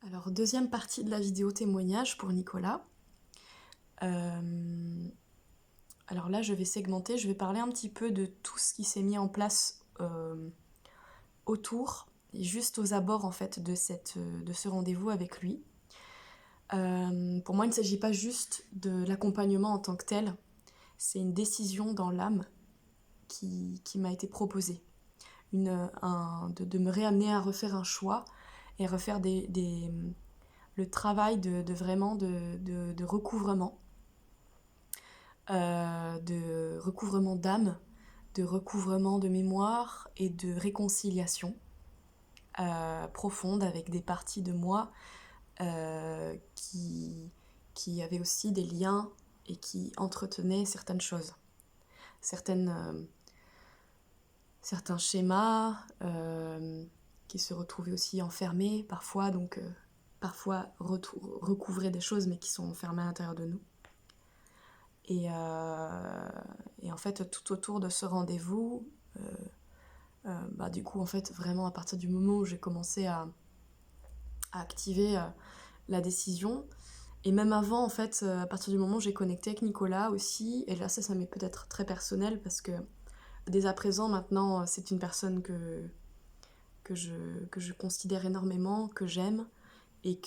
Alors, deuxième partie de la vidéo témoignage pour Nicolas. Alors là, je vais segmenter, je vais parler un petit peu de tout ce qui s'est mis en place autour, et juste aux abords en fait de ce rendez-vous avec lui. Pour moi, il ne s'agit pas juste de l'accompagnement en tant que tel, c'est une décision dans l'âme qui m'a été proposée. De me réamener à refaire un choix et refaire le travail de recouvrement. De recouvrement d'âme, de recouvrement de mémoire et de réconciliation profonde avec des parties de moi qui avaient aussi des liens et qui entretenaient certaines choses, certains schémas qui se retrouvaient aussi enfermés parfois, donc parfois recouvrer des choses mais qui sont enfermées à l'intérieur de nous. Et en fait, tout autour de ce rendez-vous, du coup, en fait, vraiment, à partir du moment où j'ai commencé à activer la décision, et même avant, en fait, à partir du moment où j'ai connecté avec Nicolas aussi, et là, ça m'est peut-être très personnel, parce que dès à présent, maintenant, c'est une personne que je considère énormément, que j'aime, et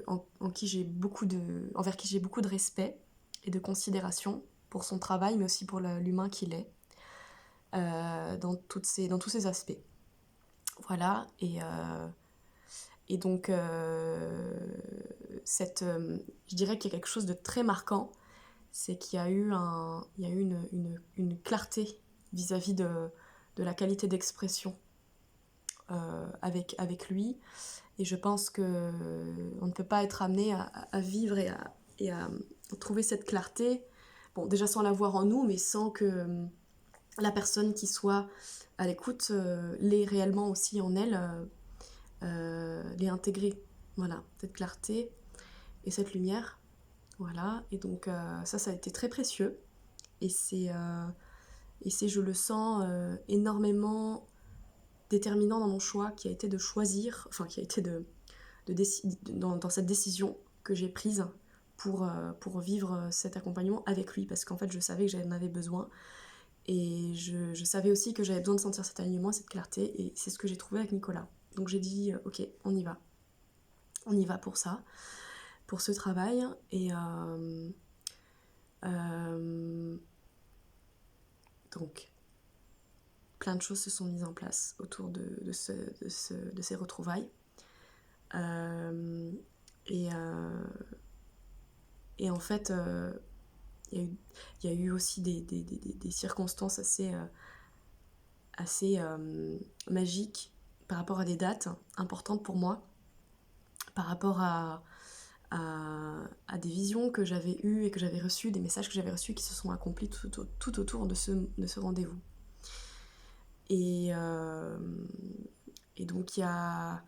envers qui j'ai beaucoup de respect et de considération pour son travail, mais aussi pour l'humain qu'il est, dans tous ces aspects. Voilà, et donc, je dirais qu'il y a quelque chose de très marquant, c'est qu'il y a eu une clarté vis-à-vis de la qualité d'expression avec lui, et je pense qu'on ne peut pas être amené à vivre et à trouver cette clarté, bon, déjà sans l'avoir en nous, mais sans que la personne qui soit à l'écoute l'ait réellement aussi en elle, l'ait intégrée. Voilà, cette clarté et cette lumière. Voilà, et donc ça a été très précieux. Et c'est, je le sens, énormément déterminant dans mon choix, qui a été de choisir, enfin qui a été dans cette décision que j'ai prise pour vivre cet accompagnement avec lui, parce qu'en fait je savais que j'en avais besoin, et je savais aussi que j'avais besoin de sentir cet alignement, cette clarté, et c'est ce que j'ai trouvé avec Nicolas. Donc j'ai dit ok, on y va pour ça, pour ce travail, et donc plein de choses se sont mises en place autour de ces retrouvailles. Et en fait, il y a eu aussi des circonstances assez magiques par rapport à des dates importantes pour moi, par rapport à des visions que j'avais eues et que j'avais reçues, des messages que j'avais reçus qui se sont accomplis tout autour de ce rendez-vous. Et donc il y a...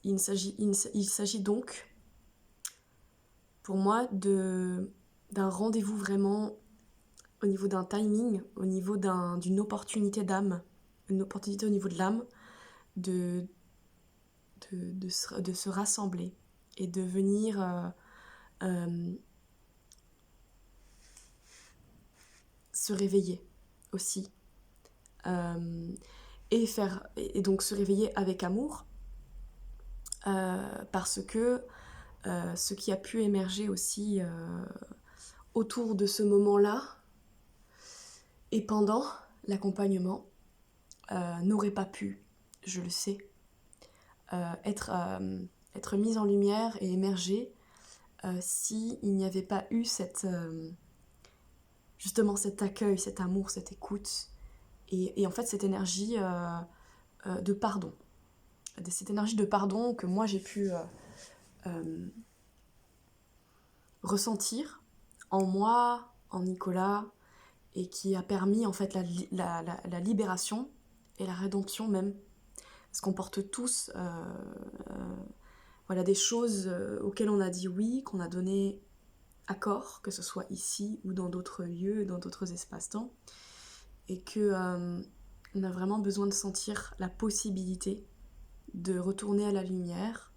il s'agit donc pour moi d'un rendez-vous vraiment au niveau d'un timing, au niveau d'une opportunité d'âme, une opportunité au niveau de l'âme de se rassembler et de venir se réveiller aussi, et donc se réveiller avec amour, parce que ce qui a pu émerger aussi autour de ce moment-là et pendant l'accompagnement n'aurait pas pu, je le sais, être mise en lumière et émerger s'il n'y avait pas eu justement cet accueil, cet amour, cette écoute, et en fait cette énergie de pardon. Cette énergie de pardon que moi j'ai pu ressentir en moi, en Nicolas, et qui a permis en fait la libération et la rédemption même. Parce qu'on porte tous des choses auxquelles on a dit oui, qu'on a donné accord, que ce soit ici ou dans d'autres lieux, dans d'autres espaces-temps, et que on a vraiment besoin de sentir la possibilité de retourner à la lumière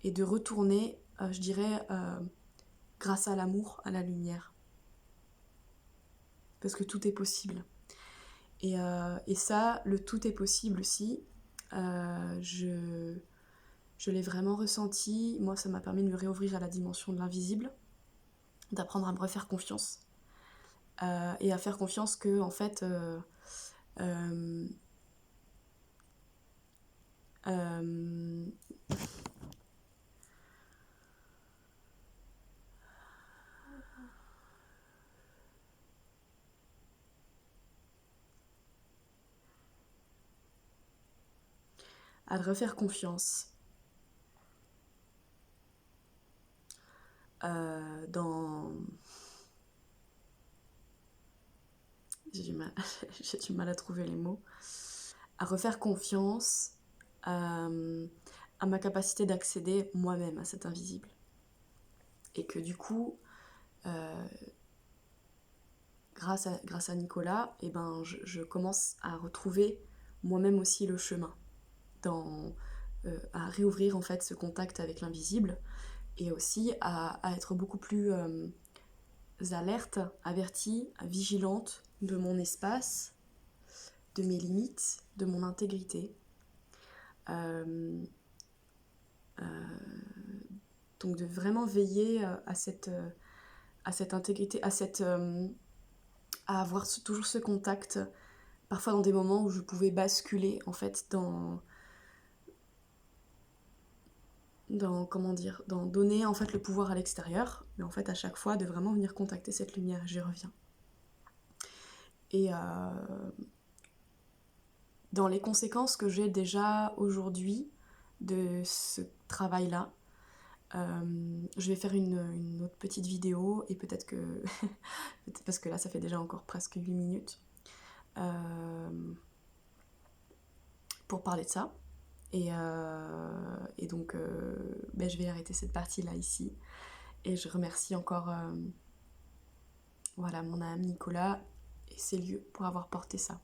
et de retourner, je dirais, grâce à l'amour, à la lumière. Parce que tout est possible. Et ça, le tout est possible aussi, je l'ai vraiment ressenti. Moi, ça m'a permis de me réouvrir à la dimension de l'invisible, d'apprendre à me refaire confiance. Et à faire confiance que, en fait, euh, euh, à refaire confiance dans... J'ai du mal, j'ai du mal à trouver les mots. À refaire confiance à ma capacité d'accéder moi-même à cet invisible. Et que du coup, grâce à Nicolas, eh ben, je commence à retrouver moi-même aussi le chemin, à réouvrir en fait ce contact avec l'invisible et aussi à être beaucoup plus alerte, avertie, vigilante de mon espace, de mes limites, de mon intégrité. Donc de vraiment veiller à cette intégrité, à avoir toujours ce contact, parfois dans des moments où je pouvais basculer en fait dans comment dire, dans donner en fait le pouvoir à l'extérieur, mais en fait à chaque fois de vraiment venir contacter cette lumière, j'y reviens. Et dans les conséquences que j'ai déjà aujourd'hui de ce travail-là, je vais faire une autre petite vidéo et peut-être que parce que là ça fait déjà encore presque 8 minutes pour parler de ça. Et donc je vais arrêter cette partie là ici et je remercie encore voilà, mon âme Nicolas et ses lieux pour avoir porté ça.